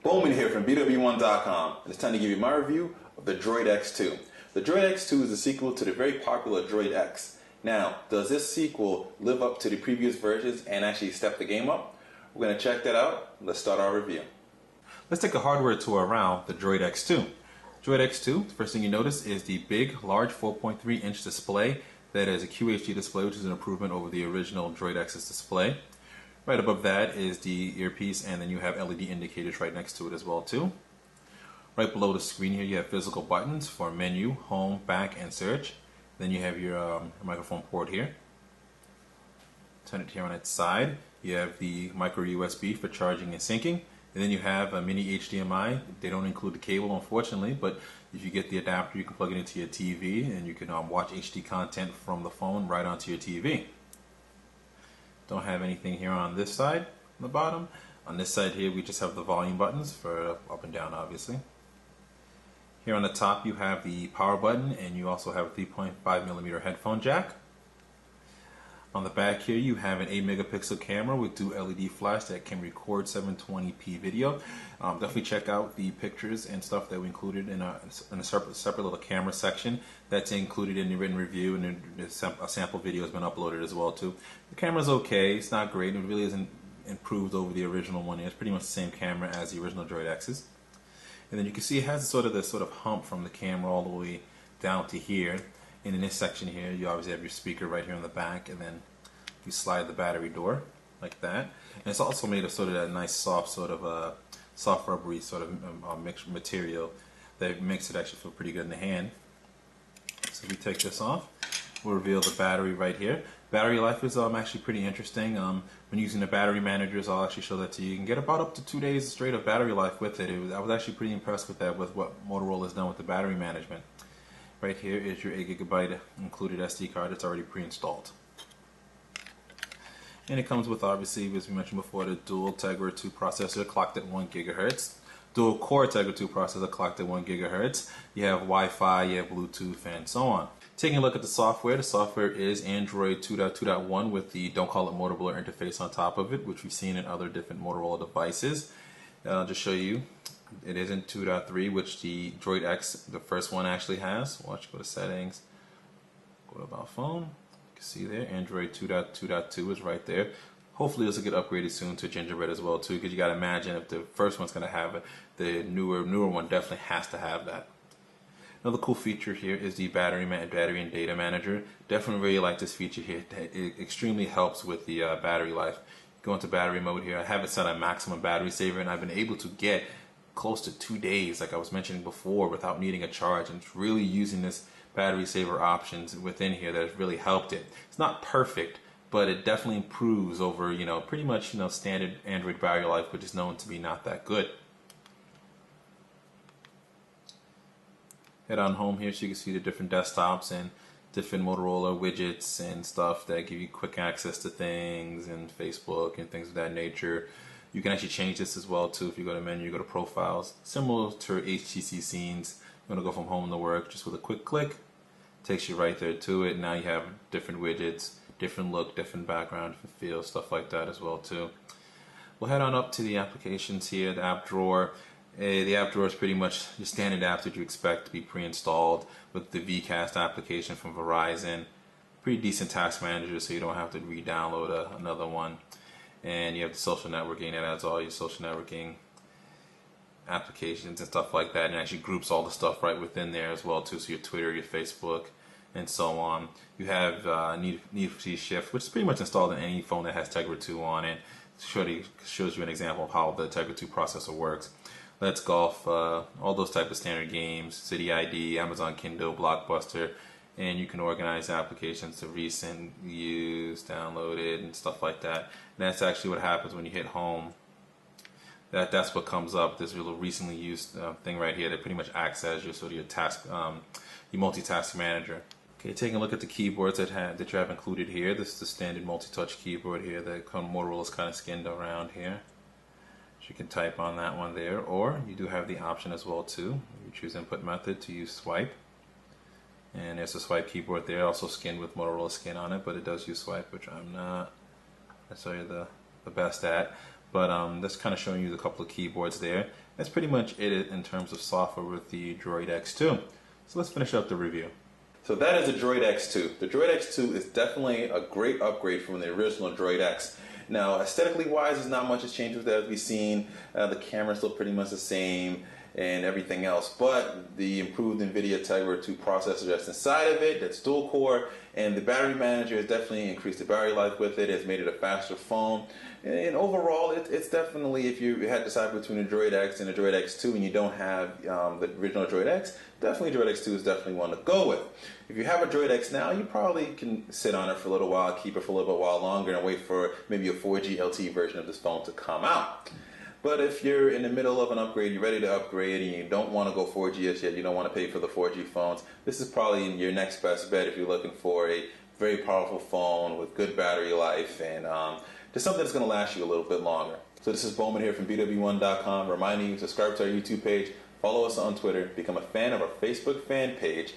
BWOne here from BWOne.com, and it's time to give you my review of the DROID X2. The DROID X2 is a sequel to the very popular DROID X. Now, does this sequel live up to the previous versions and actually step the game up? We're going to check that out. Let's start our review. Let's take a hardware tour around the DROID X2. DROID X2, the first thing you notice is the big, large 4.3-inch display that is a QHD display, which is an improvement over the original DROID X's display. Right above that is the earpiece, and then you have LED indicators right next to it as well too. Right below the screen here you have physical buttons for menu, home, back, and search. Then you have your microphone port here. Turn it here on its side. You have the micro USB for charging and syncing. And then you have a mini HDMI. They don't include the cable, unfortunately, but if you get the adapter, you can plug it into your TV and you can watch HD content from the phone right onto your TV. Don't have anything here on this side, on the bottom. On this side here, we just have the volume buttons for up and down, obviously. Here on the top, you have the power button, and you also have a 3.5mm headphone jack. On the back here, you have an 8-megapixel camera with dual LED flash that can record 720p video. Definitely check out the pictures and stuff that we included in a separate little camera section. That's included in the written review, and a sample video has been uploaded as well too. The camera's okay. It's not great. It really isn't improved over the original one. It's pretty much the same camera as the original DROID X's. And then you can see it has this sort of hump from the camera all the way down to here. And in this section here, you obviously have your speaker right here on the back, and then you slide the battery door like that. And it's also made of sort of that nice soft soft rubbery sort of mixed material that makes it actually feel pretty good in the hand. So if we take this off, we'll reveal the battery right here. Battery life is actually pretty interesting. When using the battery managers, I'll actually show that to you. You can get about up to 2 days straight of battery life with it. I was actually pretty impressed with that, with what Motorola has done with the battery management. Right here is your 8GB included SD card. It's already pre-installed. And it comes with, obviously, as we mentioned before, the dual Tegra 2 processor clocked at 1 GHz. Dual core Tegra 2 processor clocked at 1 GHz. You have Wi-Fi, you have Bluetooth, and so on. Taking a look at the software is Android 2.2.1 with the Don't Call It Motorola interface on top of it, which we've seen in other different Motorola devices. I'll just show you. It is in 2.3, which the DROID X, the first one, actually has. Watch, go to settings, go to about phone. You can see there, Android 2.2.2 is right there. Hopefully this will get upgraded soon to Gingerbread as well too, because you got to imagine if the first one's going to have it, the newer one definitely has to have that. Another cool feature here is the battery and data manager. Definitely really like this feature here. It extremely helps with the battery life. Go into battery mode here. I have it set on maximum battery saver, and I've been able to get close to 2 days, like I was mentioning before, without needing a charge. And it's really using this battery saver options within here that has really helped it. It's not perfect, but it definitely improves over, pretty much, standard Android battery life, which is known to be not that good. Head on home here so you can see the different desktops and different Motorola widgets and stuff that give you quick access to things, and Facebook and things of that nature. You can actually change this as well too. If you go to menu, you go to profiles, similar to HTC scenes. You want to go from home to work, just with a quick click, takes you right there to it. Now you have different widgets, different look, different background, different feel, stuff like that as well too. We'll head on up to the applications here, the app drawer. The app drawer is pretty much your standard apps that you expect to be pre-installed with the VCast application from Verizon. Pretty decent task manager, so you don't have to re-download another one. And you have the social networking that adds all your social networking applications and stuff like that, and actually groups all the stuff right within there as well too. So your Twitter, your Facebook, and so on. You have Need for Speed Shift, which is pretty much installed in any phone that has Tegra 2 on it. It shows you an example of how the Tegra 2 processor works. Let's Golf, all those type of standard games, City ID, Amazon Kindle, Blockbuster, and you can organize applications to recent, used, downloaded, and stuff like that. And that's actually what happens when you hit home. That's what comes up, this little recently used thing right here that pretty much acts as your sort of your task, your multitask manager. Okay, taking a look at the keyboards that you have included here. This is the standard multi-touch keyboard here that Motorola's kind of skinned around here. So you can type on that one there, or you do have the option as well too. You choose input method to use swipe. And there's a swipe keyboard there, also skinned with Motorola skin on it, but it does use swipe, which I'm not necessarily the best at. But that's kind of showing you a couple of keyboards there. That's pretty much it in terms of software with the DROID X2. So let's finish up the review. So that is the DROID X2. The DROID X2 is definitely a great upgrade from the original DROID X. Now, aesthetically wise, there's not much has changed with that as we've seen. The camera's still pretty much the same and everything else, but the improved nVidia Tegra 2 processor that's inside of it, that's dual core, and the battery manager has definitely increased the battery life with it, has made it a faster phone, and overall it's definitely, if you had to decide between the DROID X and the DROID X2 and you don't have the original DROID X, definitely DROID X2 is definitely one to go with. If you have a DROID X now, you probably can sit on it for a little while, keep it for a little bit while longer, and wait for maybe a 4G LTE version of this phone to come out. But if you're in the middle of an upgrade, you're ready to upgrade, and you don't want to go 4G as yet, you don't want to pay for the 4G phones, this is probably your next best bet if you're looking for a very powerful phone with good battery life and just something that's going to last you a little bit longer. So this is BWOne here from BWOne.com, reminding you to subscribe to our YouTube page, follow us on Twitter, become a fan of our Facebook fan page.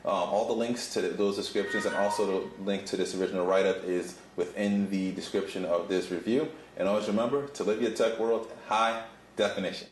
All the links to those descriptions and also the link to this original write-up is within the description of this review. And always remember to live your tech world in high definition.